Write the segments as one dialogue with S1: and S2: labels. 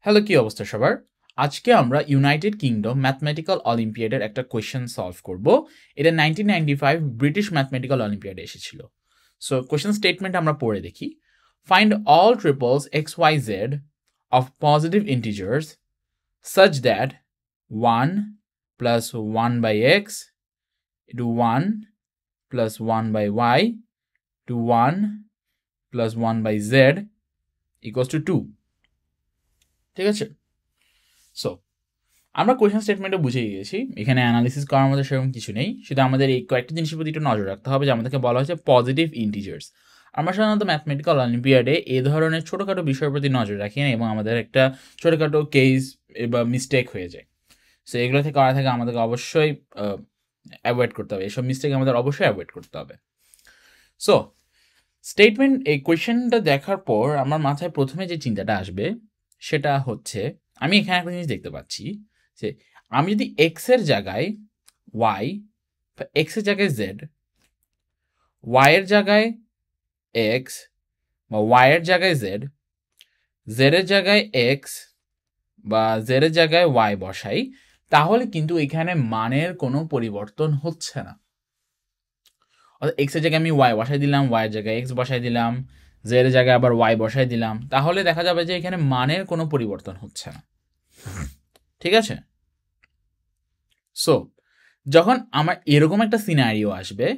S1: Hello, কি অবস্থা সবার? আজকে আমরা ইউনাইটেড কিংডম ম্যাথমেটিক্যাল অলিম্পিয়াডের একটা কোয়েশ্চেন সলভ করব। এটা 1995 ব্রিটিশ ম্যাথমেটিক্যাল অলিম্পিয়াডে এসেছিল। সো কোয়েশ্চেন স্টেটমেন্ট আমরা পড়ে দেখি। Find all triples x y z of positive integers such that 1 plus 1 by x to 1 plus 1 by y to 1 plus 1 by z equals to 2. ঠিক আছে? So আমরা question স্টেটমেন্টে বুঝে গিয়েছি, এখানে অ্যানালিসিস করার মধ্যে সেরকম কিছু নেই। শুধু আমাদের এই কয়েকটা জিনিসের প্রতি একটু নজর রাখতে হবে যে আমাদেরকে বলা হয়েছে পজিটিভ ইন্টিজার্স। আমরা সাধারণত ম্যাথমেটিক্যাল অলিম্পিয়াডে এই ধরনের ছোটোখাটো বিষয়ের প্রতি নজর রাখি না এবং আমাদের একটা ছোটোখাটো কেস বা মিস্টেক হয়ে যায়। সো এগুলো থেকে করা থেকে আমাদেরকে অবশ্যই অ্যাভয়েড করতে হবে, এসব মিস্টেক আমাদের অবশ্যই অ্যাভয়েড করতে হবে। সো স্টেটমেন্ট এই কোয়েশ্চেনটা দেখার পর আমার মাথায় প্রথমে যে চিন্তাটা আসবে সেটা হচ্ছে, আমি এখানে একটা জিনিস দেখতে পাচ্ছি যে আমি যদি এক্স এর জায়গায় ওয়াই, এক্স এর জায়গায় জেড, ওয়াই এর জায়গায় এক্স বা ওয়াই এর জায়গায় জেড, জেড এর জায়গায় এক্স বা জেড এর জায়গায় ওয়াই বসাই, তাহলে কিন্তু এখানে মানের কোনো পরিবর্তন হচ্ছে না। অর্থাৎ এক্স এর জায়গায় আমি ওয়াই বসাই দিলাম, ওয়াই এর জায়গায় এক্স বসাই দিলাম, জেড এর জায়গায় আবার ওয়াই বসাই দিলাম, তাহলে দেখা যাবে যে এখানে মানের কোনো পরিবর্তন হচ্ছে না। ঠিক আছে? সো যখন আমার এরকম একটা সিনারিও আসবে,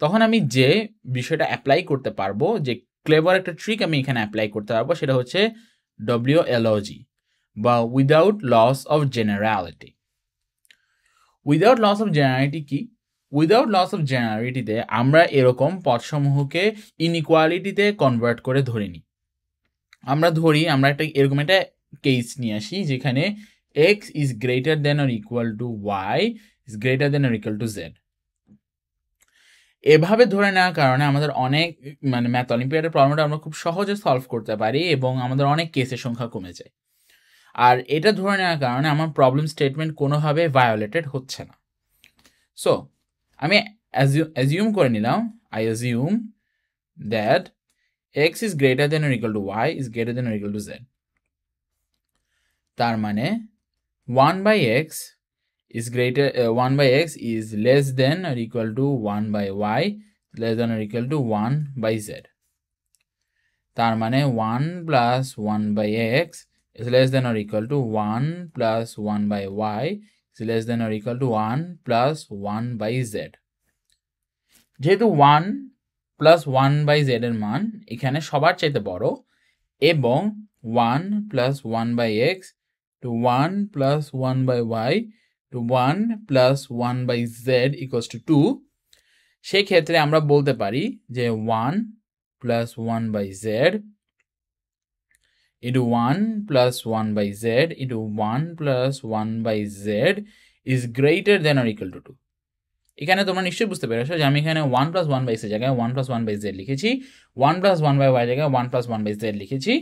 S1: তখন আমি যে বিষয়টা অ্যাপ্লাই করতে পারবো, যে ক্লেভার একটা ট্রিক আমি এখানে অ্যাপ্লাই করতে পারবো, সেটা হচ্ছে WLOG বা without loss of generality. Without loss of generality কি? উইদাউট লস অফ জেনারেলিটিতে আমরা এরকম পদসমূহকে ইনইকুয়ালিটিতে কনভার্ট করে ধরে নিই। আমরা ধরি, আমরা একটা এরকম একটা কেস নিয়ে আসি যেখানে x is greater than or equal to y is greater than or equal to z। এভাবে ধরে নেওয়ার কারণে আমাদের অনেক ম্যাথ অলিম্পিয়াডের প্রবলেমটা আমরা খুব সহজে সলভ করতে পারি এবং আমাদের অনেক কেসের সংখ্যা কমে যায়। আর এটা ধরে নেওয়ার কারণে আমার প্রবলেম স্টেটমেন্ট কোনোভাবে ভায়োলেটেড হচ্ছে না। সো আমি অ্যাজিউম করে নিলাম, I assume that x is greater than or equal to y is greater than or equal to z। তার মানে 1 by x is greater 1 by x is less than or equal to 1 by y less than or equal to 1 by z। তার মানে 1 plus 1 by x is less than or equal to 1 plus 1 by y is less than or equal to 1 plus 1 by z। যেহেতু 1 plus 1 by z এর মান এখানে সবার চাইতে বড় এবং 1 plus 1 by x to 1 plus 1 by y to 1 plus 1 by z equals to 2, সেই ক্ষেত্রে আমরা বলতে পারি যে 1 plus 1 by z into 1 plus 1 by z into 1 plus 1 by z is greater than or equal to 2। এখানে তোমরা নিশ্চয়ই বুঝতে পেরেছো যে আমি এখানে 1 plus 1 by z জায়গায় 1 plus 1 by z লিখেছি, 1 plus 1 by y জায়গায় 1 plus 1 by z লিখেছি।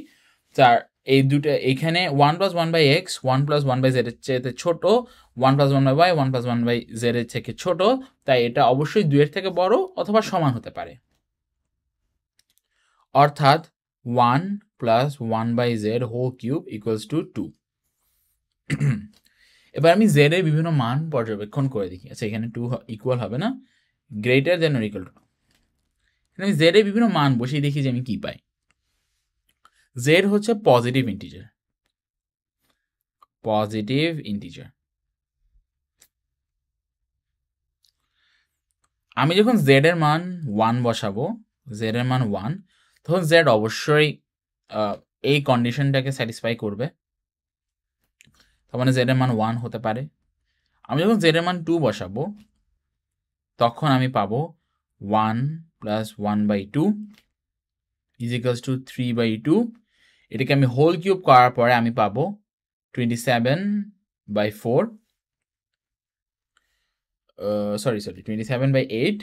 S1: তার এই দুটো এখানে 1 plus 1 by x 1 plus 1 by z এর চেয়ে ছোট, 1 plus 1 by y 1 plus 1 by z এর থেকে ছোট, তাই এটা অবশ্যই 2 এর থেকে বড় অথবা সমান হতে পারে। অর্থাৎ 1 plus 1 by z whole cube equals to 2। এবার আমি z এর বিভিন্ন মান পর্যবেক্ষণ করে দেখি। আচ্ছা, এখানে 2 ইকুয়াল হবে না, greater than or equal to 2। আমি z এর বিভিন্ন মান বসিয়ে দেখি যে আমি কি পাই। z হচ্ছে পজিটিভ ইন্টিজার, পজিটিভ ইন্টিজার। আমি যখন z এর মান 1 বসাবো, z এর মান 1, তখন z অবশ্যই এই কন্ডিশনটাকে স্যাটিসফাই করবে, তার মানে z এর মান 1 হতে পারে। আমি যখন z এর মান 2 বসাবো, তখন আমি পাবো 1 plus 1 by 2 is equals to 3 by 2। এটাকে আমি হোল কিউব করার পরে আমি পাবো 27 by 4, সরি 27 by 8।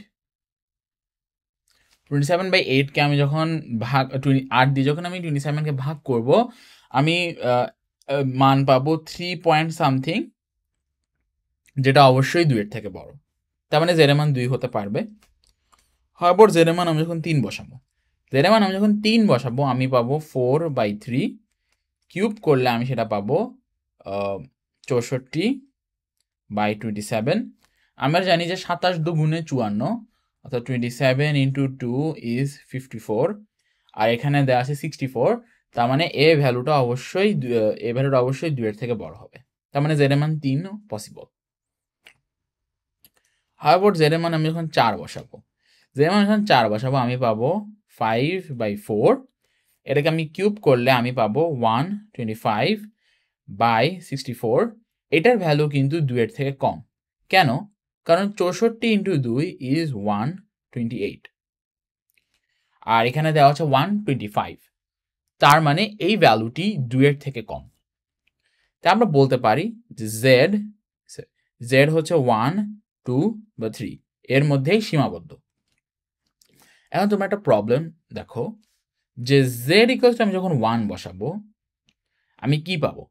S1: 27 by 8কে আমি যখন ভাগ 8 দিয়ে যখন আমি 27কে ভাগ করব, আমি মান পাবো 3 পয়েন্ট সামথিং, যেটা অবশ্যই 2 এর থেকে বড়। তার মানে z এর মান 2 হতে পারবে। তারপর z এর মান আমি যখন 3 বসাবো, z এর মান আমি যখন 3 বসাবো আমি পাবো 4 by 3, কিউব করলে আমি সেটা পাবো 64/27। আমরা জানি যে 27 দুগুণে 54, অর্থাৎ 27 × 2 ইজ 54, আর এখানে দেওয়া আছে 64। তার মানে এ ভ্যালুটা অবশ্যই 2-এর থেকে বড় হবে। তার মানে জেড এর মান 3 পসিবল। হাউএভার জেড এর মান আমি যখন 4 বসাবো, আমি পাবো 5/4। এটাকে আমি কিউব করলে আমি পাবো 125/64। এটার ভ্যালু কিন্তু 2-এর থেকে কম। কেন? কারণ 64 × 2 ইজ 128, আর এখানে দেওয়া আছে 125। তার মানে এই ভ্যালুটি 2-এর থেকে কম। তাই আমরা বলতে পারি যে জেড হচ্ছে 1, 2 বা 3 এর মধ্যেই সীমাবদ্ধ। এখন তোমরা একটা প্রবলেম দেখো যে জেড ইকুয়ালস টু আমি যখন 1 বসাবো আমি কি পাবো?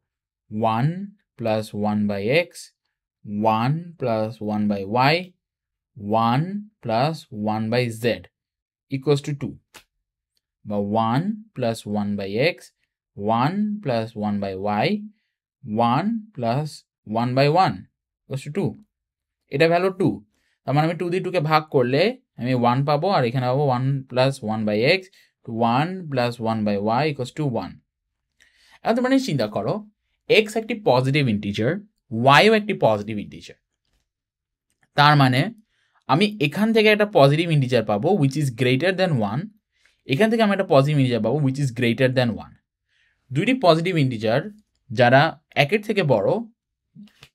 S1: 1 + 1/x, 1 + 1/y, 1 + 1/z equals to 2, বা 1 + 1/x, 1 + 1/y, 1 + 1/1 ইকুয়ালস টু 2। এটা ভ্যালু 2। তার মানে আমি 2 দিয়ে 2 কে ভাগ করলে আমি 1 পাবো, আর এখানে পাবো 1 + 1/x, 1 + 1/y ইকুয়ালস টু 1। এখন তোমরা চিন্তা করো, x একটি পজিটিভ ইন্টিজার, y ও একটি পজিটিভ ইন্টিজার। তার মানে আমি এখান থেকে একটা পজিটিভ ইন্টিজার পাবো which is greater than 1, এখান থেকে আমি একটা পজিটিভ ইন্টিজার পাবো which is greater than 1। দুইটি পজিটিভ ইন্টিজার যারা একের থেকে বড়,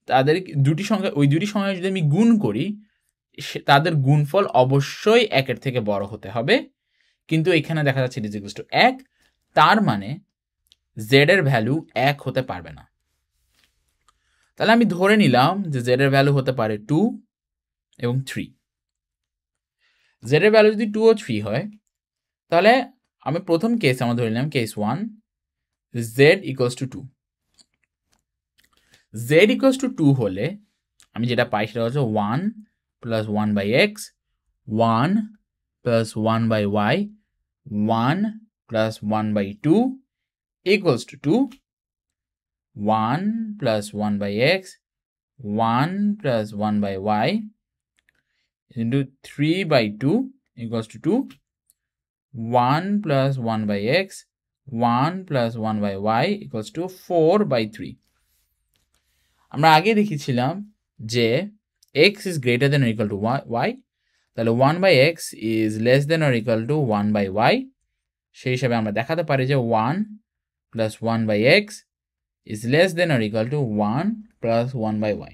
S1: তাদের দুটি সংখ্যা যদি আমি গুণ করি, তাদের গুণফল অবশ্যই একের থেকে বড় হতে হবে। কিন্তু এখানে দেখা যাচ্ছে ইট ইজ ইকুয়ালস টু 1, তার মানে z এর ভ্যালু 1 হতে পারবে না। তাহলে আমি ধরে নিলাম যে z এর ভ্যালু হতে পারে 2 এবং 3। z এর ভ্যালু যদি 2 ও 3 হয়, তাহলে আমি প্রথম কেস আমরা ধরে নিলাম case 1, z equals to 2। z equals to 2 হলে আমি যেটা পাই সেটা হচ্ছে 1 + 1/x, 1 + 1/y, 1 + 1/2 equals to 2, 1 + 1/x, 1 + 1/y into 3/2 equals to 2, 1 + 1/x, 1 + 1/y equals to 4/3। আমরা আগে দেখিয়েছিলাম যে x is greater than or equal to y, তাহলে 1/x is less than or equal to 1/y। সেই হিসাবে আমরা দেখাতে পারি যে 1 + 1/x is less than or equal to 1 + 1/y।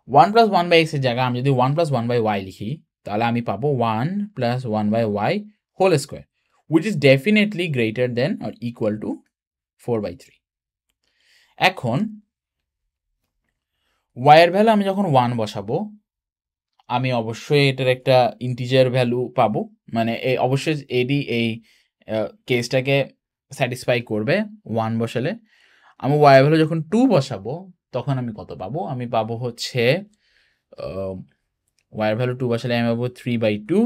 S1: 1 + 1/x এর জায়গায় আমি যদি 1 + 1/y লিখি, তাহলে আমি পাবো 1 + 1/y whole square, which is definitely greater than or equal to 4/3। এখন y এর ভ্যালু আমি যখন 1 বসাবো, আমি অবশ্যই এটার একটা ইন্টিজার ভ্যালু পাবো, মানে অবশ্যই এডি এই কেসটাকে স্যাটিসফাই করবে 1 বসালে। আমি y এর ভ্যালু যখন 2 বসাবো, তখন আমি কত পাবো? আমি পাবো হচ্ছে y এর ভ্যালু 2 বসালে আমি পাবো 3/2।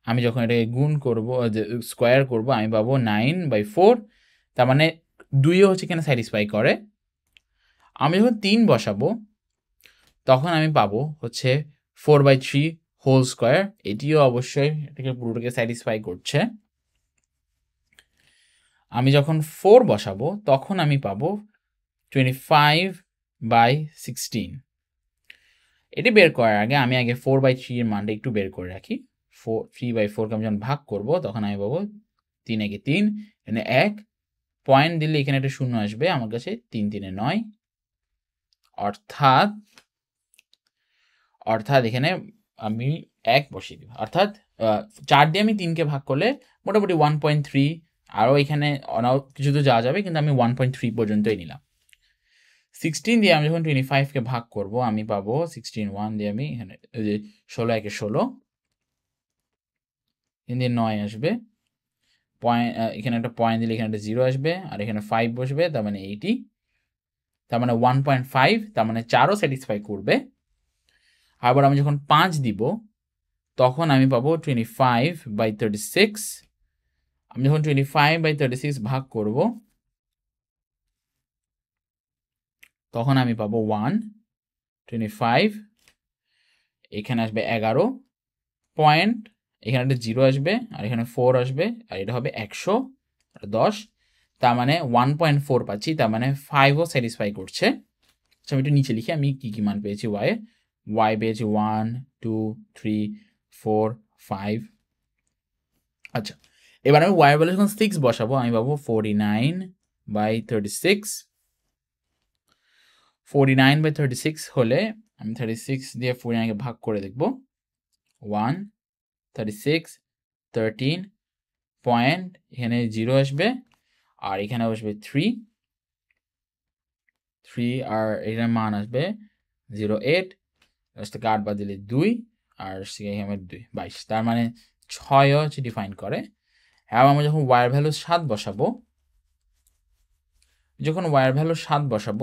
S1: আমি যখন এটাকে গুণ করবো, স্কোয়ার করবো, আমি পাবো 9/4। তার মানে 2 হচ্ছে এখানে স্যাটিসফাই করে। আমি যখন 3 বসাবো, তখন আমি পাবো হচ্ছে 4/3 হোল স্কোয়ার। এটিও অবশ্যই এটাকে পুরোটাকে স্যাটিসফাই করছে। আমি যখন 4 বসাবো, তখন আমি পাবো 25/16। এটি বের করার আগে আমি আগে 4/3 এর মানটা একটু বের করে রাখি। 3/4 কে আমি যখন ভাগ করবো, তখন আমি পাবো 3 × 3, এখানে 1 পয়েন্ট দিলে এখানে একটা শূন্য আসবে আমার কাছে, 3 × 3 = 9, অর্থাৎ এখানে আমি 1 বসিয়ে দিব। অর্থাৎ 4 দিয়ে আমি 3কে ভাগ করলে মোটামুটি 1.3, আরও এখানে কিছু তো যাওয়া যাবে, কিন্তু আমি 1.3 পর্যন্তই নিলাম। 16 দিয়ে আমি যখন 25কে ভাগ করব, আমি পাবো 16, 1 দিয়ে আমি এখানে 16 × 1 = 16, এখান দিয়ে 9 আসবে, এখানে একটা পয়েন্ট দিলে এখানে একটা 0 আসবে, আর এখানে 5 বসবে, তার মানে 80, তার মানে 1.5, তার মানে 4ও স্যাটিসফাই করবে। আবার আমি যখন 5 দিব, তখন আমি পাবো 25/36। আমি যখন 25/36 ভাগ করব, তখন আমি পাবো 1 25, এখানে আসবে 11 পয়েন্ট, এখানে একটা 0 আসবে আর এখানে 4 আসবে আর এটা হবে 110, তার মানে 1.4 পাচ্ছি, তার মানে 5ও স্যাটিসফাই করছে। আমি একটু নিচে লিখি আমি কি কি মান পেয়েছি y পেয়েছি 1 2 3 4 5। আচ্ছা, এবার আমি y এর ভ্যালু যখন 6 বসাবো আমি পাবো 49/36। 49/36 হলে আমি 36 দিয়ে 49 কে ভাগ করে দেখব। 1 36 13 পয়েন্ট, এখানে 0 আসবে আর এখানে আসবে 3 আর এখানে মান আসবে 08, থেকে 8 বাদ দিলে 2 আর এখানে 2 22, তার মানে 6 হচ্ছে ডিফাইন করে। এবং আমরা যখন y এর ভ্যালু 7 বসাবো,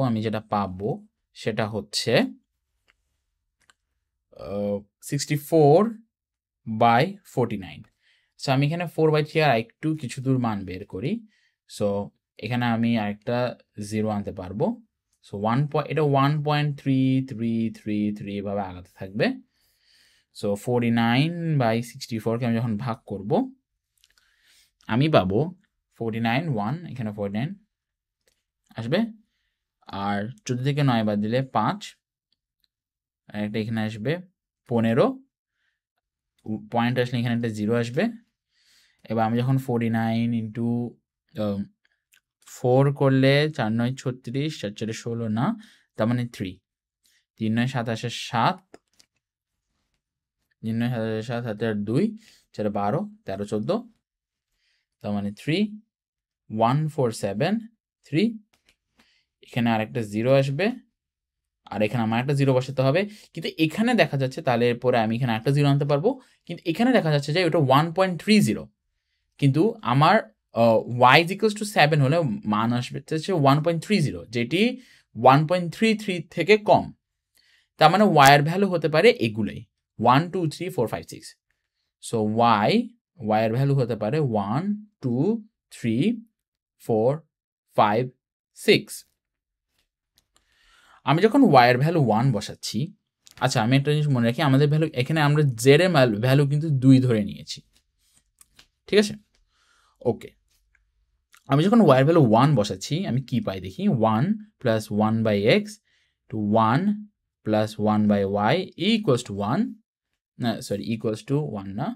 S1: আমি যেটা পাবো সেটা হচ্ছে 64/49। সো আমি এখানে 4/3 আর একটু কিছু দূর মান বের করি। সো এখানে আমি আরেকটা 0 আনতে পারবো। সো এটা 1.3333 এভাবে আগাতে থাকবে। সো 49/64 কে আমি যখন ভাগ করব আমি পাবো 49 1, এখানে 49 আসবে আর 14 থেকে 9 বাদ দিলে 5, আর একটা এখানে আসবে 15 পয়েন্ট আসলে এখানে একটা 0 আসবে। এবার আমি যখন 49 ইন্টু 4 করলে 4 9 36, 4 4 16 না, তার মানে 3 3 9 27 7, 3 9 27 7 7 আর 2 4 12 13 14, তার মানে 3 147 3। এখানে আরেকটা 0 আসবে আর এখানে আমার একটা 0 বসাতে হবে, কিন্তু এখানে দেখা যাচ্ছে তাহলে এরপরে আমি এখানে একটা 0 আনতে পারবো, কিন্তু এখানে দেখা যাচ্ছে যে ওটা 1.30, কিন্তু আমার y ইকুয়ালস টু 7 হলে মান আসবে হচ্ছে 1.30, যেটি 1.33 থেকে কম। তার মানে y এর ভ্যালু হতে পারে এগুলোই 1 2 3 4 5 6। সো y এর ভ্যালু হতে পারে 1 2 3 4 5 6। আমি যখন y এর ভ্যালু 1 বসাচ্ছি, আচ্ছা আমি একটা জিনিস মনে রাখি, আমাদের ভ্যালু এখানে আমরা z এর ভ্যালু কিন্তু 2 ধরে নিয়েছি, ঠিক আছে? ওকে, আমি যখন y এর ভ্যালু 1 বসাচ্ছি আমি কি পাই দেখি, 1 plus 1/x to 1 plus 1/y equals to 1, না সরি ইকুয়ালস টু 1 না,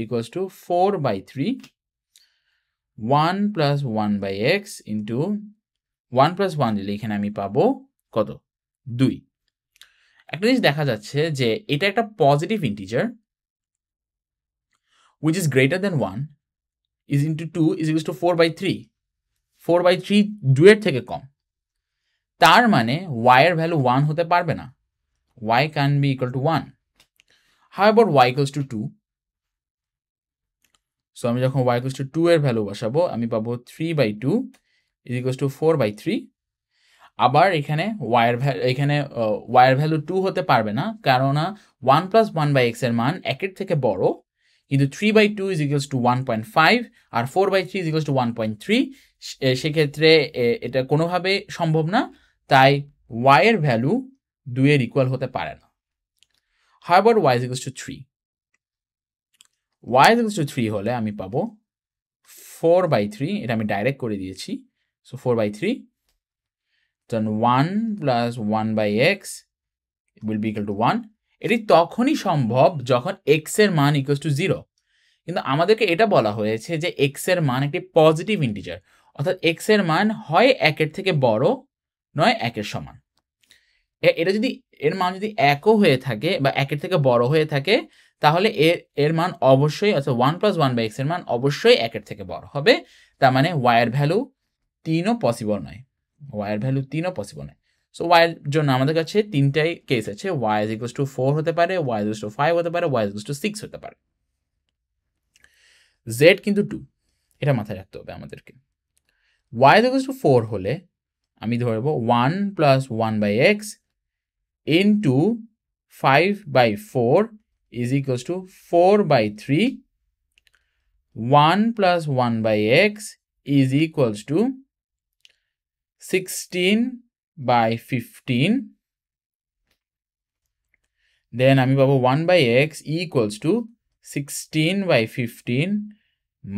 S1: equals to 4/3, 1 plus 1/x into 1 plus 1 দিলে এখানে আমি পাবো কত, 2। একটা জিনিস দেখা যাচ্ছে যে এটা একটা positive integer which is greater than 1 is into 2 is equals to 4/3, 4/3 2 এর থেকে কম, তার মানে y এর ভ্যালু 1 হতে পারবে না, y can be equal to 1. How about y equals to 2? So আমি যখন y equals to 2 এর ভ্যালু বসাবো আমি পাবো 3/2 is equals to 4/3। আবার এখানে y এর ভ্যালু 2 হতে পারবে না, কারণ 1 প্লাস 1/x এর মান 1 এর থেকে বড়, কিন্তু 3/2 is equals to 1.5 R 4/3 is equals to 1.3, সেক্ষেত্রে এটা কোনোভাবে সম্ভব না, তাই y এর ভ্যালু 2 এর ইকুয়াল হতে পারে না। How about y is equals to 3? y is equals to 3 হলে আমি পাবো 4/3, এটা আমি ডাইরেক্ট করে দিয়েছি, so 4/3, then 1 plus 1/x will be equal to 1. এটি তখনই সম্ভব যখন x এর মান ইকুয়ালস টু 0, কিন্তু আমাদেরকে এটা বলা হয়েছে যে x এর মান একটি পজিটিভ ইন্টিজার, অর্থাৎ x এর মান হয় 1 এর থেকে বড় নয় 1 এর সমান। এটা যদি এর মান যদি 1ও হয়ে থাকে বা 1 এর থেকে বড় হয়ে থাকে, তাহলে এর মান অবশ্যই, অর্থাৎ 1 প্লাস 1/x এর মান অবশ্যই 1 এর থেকে বড় হবে, তার মানে y এর ভ্যালু 3ও পসিবল নয়, y এর ভ্যালু 3ও পসিবল নয়। সো y এর জন্য আমাদের কাছে তিনটাই কেস আছে, y is equals to 4 হতে পারে, y is equals to 5 হতে পারে, y is equals to 6 হতে পারে, z কিন্তু 2, এটা মাথায় রাখতে হবে আমাদেরকে। y is equals to 4 হলে আমি ধরবো 1 plus 1/x into 5/4 is equals to 4/3, 1 plus 1/x is equals to 16 by 15, then আমি পাবো 1 by x equals to 16 by 15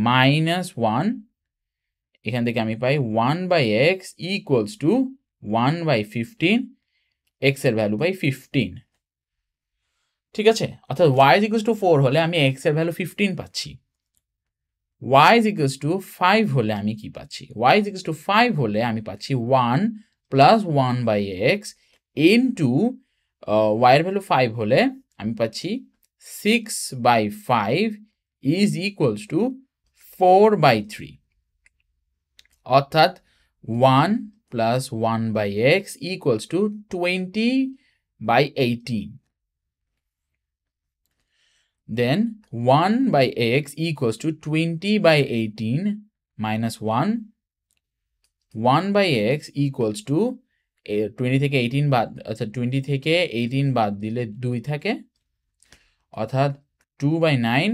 S1: minus 1, এখান থেকে আমি পাই 1 by x equals to 1 by 15, x এর ভ্যালু পাই 15, ঠিক আছে? অর্থাৎ y is equals to 4 হলে আমি x এর ভ্যালু 15 পাচ্ছি, y is equals to 5 হলে আমি কি পাচ্ছি? y is equals to 5 হলে আমি পাচ্ছি 1 plus 1 by x into y এর ভ্যালু 5 হলে আমি পাচ্ছি 6 by 5 is equals to 4 by 3, অর্থাৎ 1 plus 1 by x equals to 20 by 18. Then 1 by x equals to 20 by 18 minus 1. 1 by x equals to 20 থেকে 18 বাদ, আচ্ছা 20 থেকে 18 বাদ দিলে 2 থাকে, অর্থাৎ 2 by 9,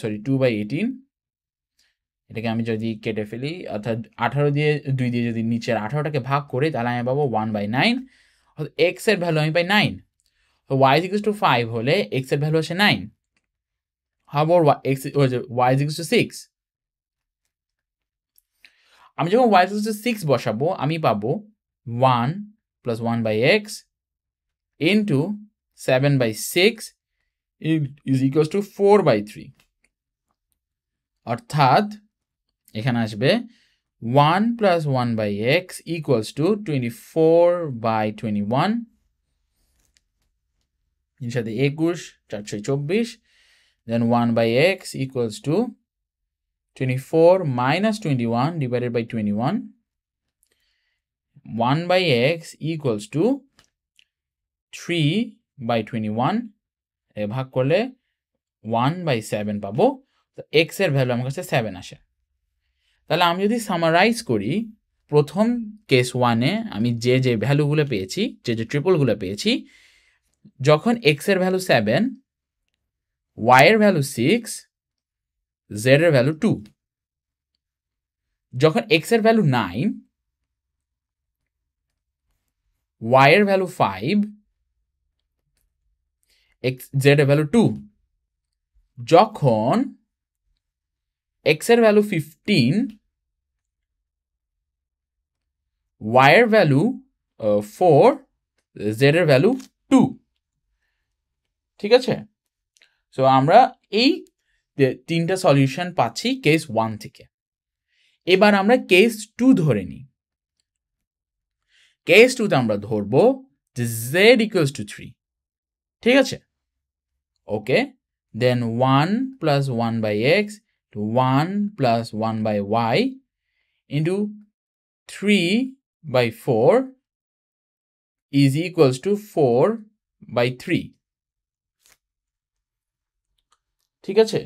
S1: সরি 2 by 18, এটাকে আমি যদি কেটে ফেলি, অর্থাৎ 18 দিয়ে 2 দিয়ে যদি নিচের 18টাকে ভাগ করি তাহলে আমি পাবো 1 by 9, অর্থাৎ x এর ভ্যালু আমি পাই 9, তো y is equals to 5 হলে x এর ভ্যালু আসে 9. How about y is equals to 6? আমি যখন y is equals to 6 বসাবো আমি পাবো 1 plus 1 by x into 7 by 6 is equals to 4 by 3, অর্থাৎ এখানে আসবে 1 plus 1 by x equals to 24 by 21, এর সাথে 21 424, then 1 by x equals to 24 minus 21 divided by 21, 1 by x equals to 3 by 21, এ ভাগ করলে 1 by 7 পাবো, তো x এর ভ্যালু আমার কাছে 7 আসে। তাহলে আমি যদি সামারাইজ করি, প্রথম কেস 1-এ আমি যে ভ্যালুগুলো পেয়েছি, যে ট্রিপলগুলো পেয়েছি, যখন x এর ভ্যালু 7, y এর ভ্যালু 6, z এর ভ্যালু 2, যখন x এর ভ্যালু 9, y এর ভ্যালু 5, z এর ভ্যালু 2, যখন x এর ভ্যালু 15, y এর ভ্যালু 4, z এর ভ্যালু 2, ঠিক আছে? সো আমরা এই তিনটা সলিউশন পাচ্ছি কেস 1 থেকে। এবার আমরা কেস 2 ধরে নিই। কেস 2 তে আমরা ধরবো যে z equals to 3, ঠিক আছে? ওকে, দেন 1 plus 1 by x to 1 plus 1 by y into 3 by 4 is equals to 4 by 3, ঠিক আছে?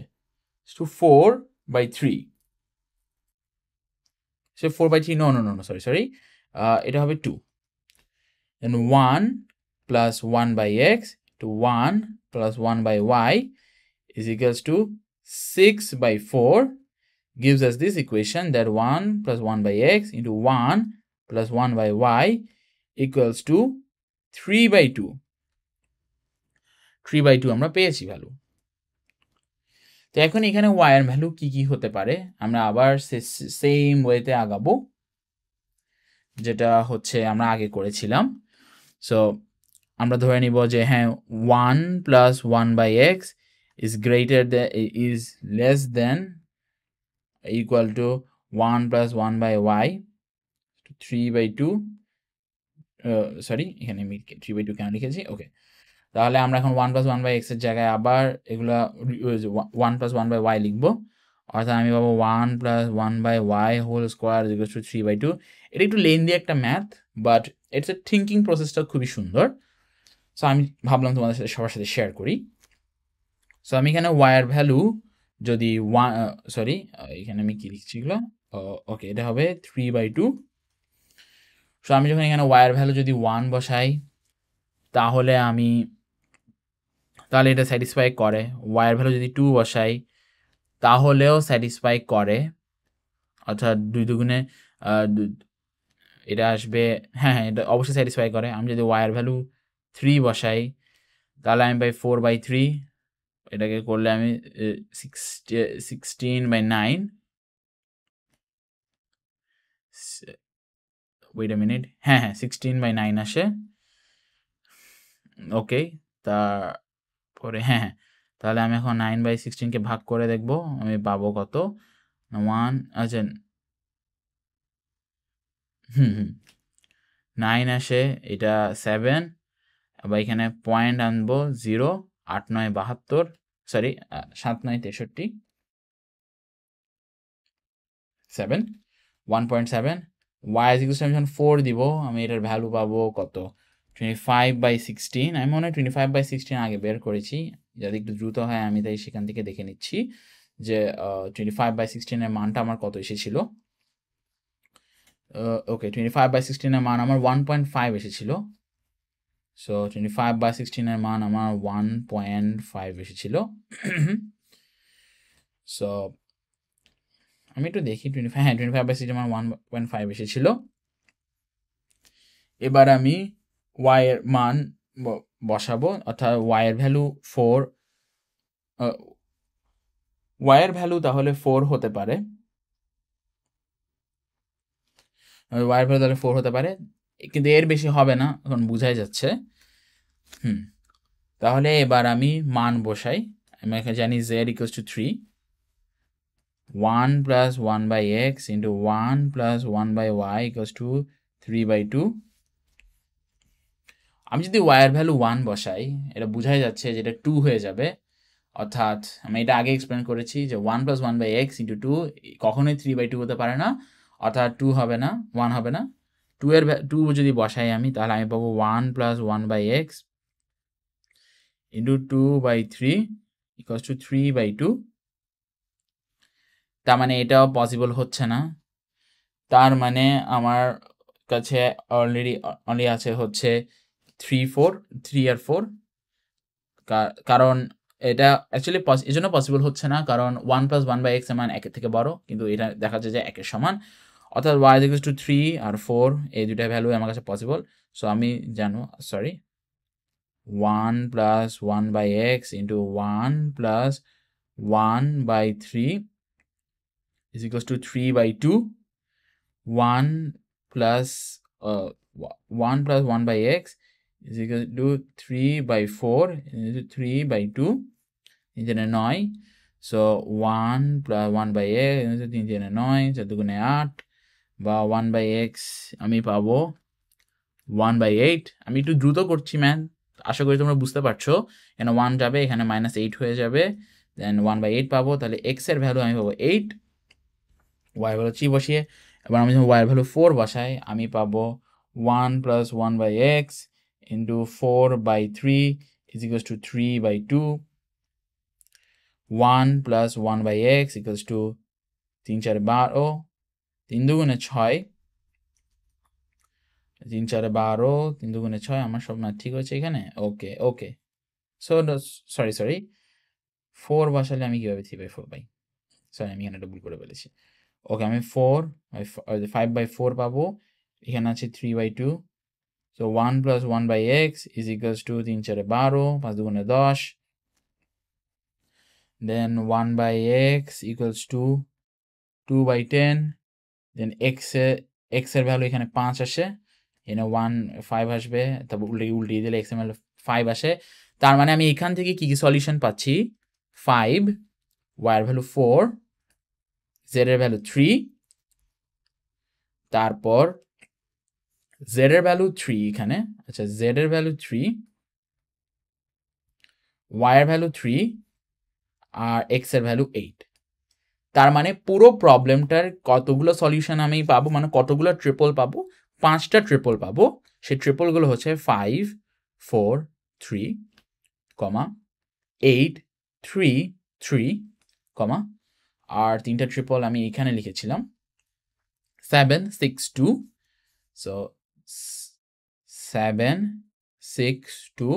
S1: So 4 by 3, so 4 by 3, no, sorry, এটা হবে 2, then 1 plus 1 by x to 1 plus 1 by y is equals to 6 by 4, gives us this equation that 1 plus 1 by x into 1 plus 1 by y equals to 3 by 2. 3 by 2 আমরা পেয়েছি value. তো এখন এখানে y এর value কি কি হতে পারে, আমরা আবার সেম ওয়েতে আগাবো যেটা হচ্ছে আমরা আগে করেছিলাম। সো আমরা ধরে নিব যে হ্যাঁ 1 plus 1 by x is less than equal to 1 plus 1 by y, 3 by 2, sorry এখানে আমি 3 by 2 কেন লিখেছি, ওকে। তাহলে আমরা এখন 1 plus 1 by x এর জায়গায় আবার এগুলা 1 plus 1 by y লিখবো, অর্থাৎ আমি পাবো 1 plus 1 by y whole square is equal to 3 by 2. এটা একটু লেন্দি একটা math, but it's a thinking প্রসেসটা খুবই সুন্দর। সো আমি ভাবলাম তোমাদের সাথে সবার সাথে শেয়ার করি। সো আমি এখানে y এর ভ্যালু যদি সরি এখানে আমি কি লিখছি এগুলো, ওকে এটা হবে 3 by 2। সো আমি যখন এখানে y এর ভ্যালু যদি 1 বসাই তাহলে এটা স্যাটিসফাই করে, y এর ভ্যালু যদি 2 বসাই তাহলেও স্যাটিসফাই করে, অর্থাৎ 2 দুগুণে এটা আসবে, হ্যাঁ হ্যাঁ এটা অবশ্যই স্যাটিসফাই করে। আমি যদি ওয়াইয়ের ভ্যালু 3 বসাই তাহলে আমি পাই 4/3, এটাকে করলে আমি 16/9, ওয়েট আ মিনিট, হ্যাঁ হ্যাঁ 16/9 আসে। ওকে, তারপরে হ্যাঁ হ্যাঁ তাহলে আমি এখন 9/16কে ভাগ করে দেখব, আমি পাবো কত, 1, আচ্ছা হুম হুম 9 আসে, এটা 7, আবার এখানে পয়েন্ট আনবো 0, 8-9-72, sorry 7-9-63, 7, 1.7, y is equal to, আমি যখন 4 দিব আমি এটার ভ্যালু পাবো কত, 25/16, আমি মনে হয় 25/16 আগে বের করেছি, যদি একটু দ্রুত হয় আমি তাই সেখান থেকে দেখে নিচ্ছি যে 25/16 এর মানটা আমার কত এসেছিল। ওকে 25/16 এর মান আমার 1.5 এসেছিল। সো 25/16 এর মান আমার 1.5 এসেছিল। সো আমি একটু দেখি 25, হ্যাঁ 25/16 আমার 1.5 এসেছিল। এবার আমি y এর মান বসাবো, অর্থাৎ y এর ভ্যালু 4, y এর ভ্যালু তাহলে 4 হতে পারে, y এর ভ্যালু তাহলে 4 হতে পারে, কিন্তু এর বেশি হবে না, এখন বোঝাই যাচ্ছে। তাহলে এবার আমি মান বসাই, আমি এখানে জানি z equals to 3, 1 plus 1/x into 1 plus 1/y equals to 3/2। আমি যদি y এর ভ্যালু 1 বসাই, এটা বোঝাই যাচ্ছে যে এটা 2 হয়ে যাবে, অর্থাৎ আমি এটা আগে এক্সপ্লেন করেছি যে 1 plus 1/x into 2 কখনোই 3/2 হতে পারে না, অর্থাৎ 2 হবে না, 1 হবে না। 2 যদি বসাই আমি তাহলে আমি পাবো 1 plus 1/x into 2/3 equals to 3/2। তার মানে এটাও পসিবল হচ্ছে না, তার মানে আমার কাছে অনলি আছে হচ্ছে 3 আর 4, কারণ এটা অ্যাকচুয়ালি এই জন্য পসিবল হচ্ছে না কারণ 1 plus 1/x এর মান 1 থেকে বড়, কিন্তু এটা দেখা যায় যে 1 সমান, অর্থাৎ y is equal to 3 আর 4 এই দুইটা ভ্যালু আমার কাছে পসিবল। সো আমি জানো, sorry 1 plus 1/x into 1 plus 1/3 is equals to 3/2, 1 plus 1 plus 1/x is equal to 3/4 into 3/2, 3×9, so 1 plus 1/x into 3×9, 4 × 8, বা 1/x আমি পাবো 1/8। আমি একটু দ্রুত করছি ম্যান, আশা করি তোমরা বুঝতে পারছো, এখানে 1 যাবে, এখানে -8 হয়ে যাবে, দেন 1/8 পাবো, তাহলে x এর ভ্যালু আমি পাবো 8, y এর ভ্যালু 3 বসিয়ে, এবার আমি যখন y এর ভ্যালু 4 বসাই আমি পাবো 1 plus 1/x into 4/3 is equals to 3/2, 1 plus 1/x equals to 3×4 12, 3 2 6, 3×4 12, 3 2 6, আমার সব ম্যাথ ঠিক হয়েছে এখানে, ওকে ওকে। সো সরি 4 বসালে আমি কীভাবে 3/4 পাই, সরি আমি এখানে একটা ভুল করে ফেলেছি। ওকে আমি 5/4 পাবো, এখানে আছে 3/2, so 1 plus 1/x is equals to 3×4 12, 5 2 10, then 1/x equals to 2/10, then x এর ভ্যালু এখানে 5 আসে, এখানে 1 5 আসবে, তারপর উল্টিয়ে দিলে x এর ভ্যালু 5 আসে, তার মানে আমি এখান থেকে কি কি সলিউশন পাচ্ছি, 5, y এর ভ্যালু 4, z এর ভ্যালু 3, তারপর z এর ভ্যালু 3 এখানে, আচ্ছা z এর ভ্যালু 3, y এর ভ্যালু 3 আর x এর ভ্যালু 8। তার মানে পুরো প্রবলেমটার কতগুলো সলিউশন আমি পাবো, মানে কতগুলো ট্রিপল পাবো, 5টা ট্রিপল পাবো। সেই ট্রিপলগুলো হচ্ছে 5 4 3, 8 3 3, আর 3টা ট্রিপল আমি এখানে লিখেছিলাম 7 6 2, সো 7 6 2,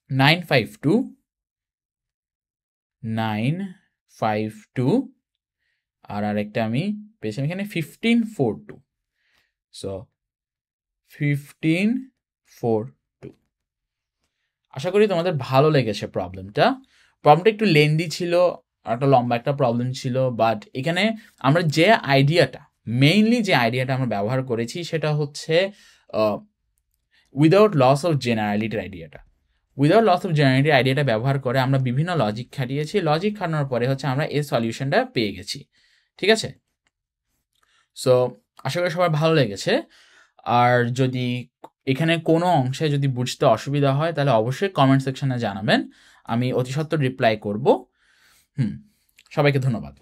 S1: 9 5 2, 9 5 2, আর আরেকটা আমি পেয়েছিলাম এখানে 1542। সো 1542। আশা করি তোমাদের ভালো লেগেছে প্রবলেমটা একটু লেন্দি ছিল, একটা লম্বা একটা প্রবলেম ছিল, বাট এখানে আমরা যে আইডিয়াটা আমরা ব্যবহার করেছি সেটা হচ্ছে উইদাউট লস অফ জেনারেলিটির আইডিয়াটা। উইদাউট লস অফ জেনারেলিটির আইডিয়াটা ব্যবহার করে আমরা বিভিন্ন লজিক খাটিয়েছি, লজিক খাটানোর পরে হচ্ছে আমরা এই সলিউশনটা পেয়ে গেছি। ঠিক আছে, সো আশা করি সবার ভালো লেগেছে। আর যদি এখানে কোনো অংশে যদি বুঝতে অসুবিধা হয় তাহলে অবশ্যই কমেন্ট সেকশনে জানাবেন, আমি অতি সত্বর রিপ্লাই করব। সবাইকে ধন্যবাদ।